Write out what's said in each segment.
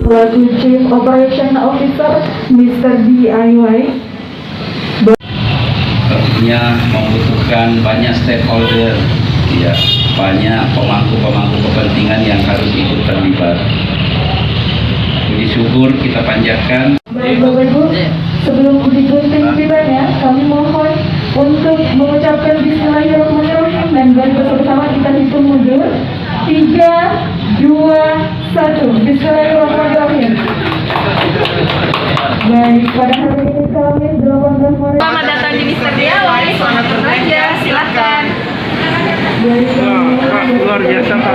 selaku Chief Operation Officer Mr. DIY. Tentunya membutuhkan banyak stakeholder, ya, banyak pemangku kepentingan yang harus ikut terlibat. Puji syukur kita panjatkan. Baik Bapak Ibu, sebelum digunting tibanya, kami mohon untuk mengucapkan Bismillahirrahmanirrahim dan mari bersama-sama kita hitung mundur. 3, 2, 1. Bismillahirrahmanirrahim. Baik, pada hari ini Kamis 18 Maret. Selamat datang di Mr. DIY, selamat berbelanja, silahkan. Luar biasa Pak.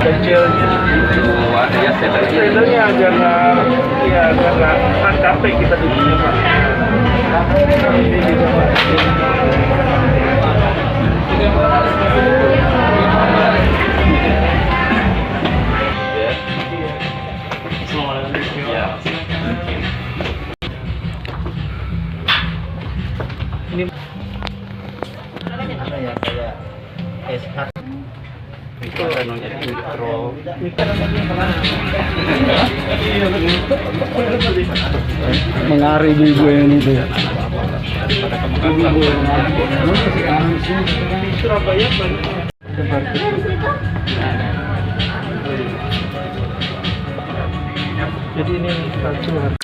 Kecilnya itu ada ya setelnya jangan ya karena kan capek kita di sini Pak. Ini juga Pak. Ini ada ya kayak SH itu anunya intro mengari ibu yang itu Surabaya jadi ini satu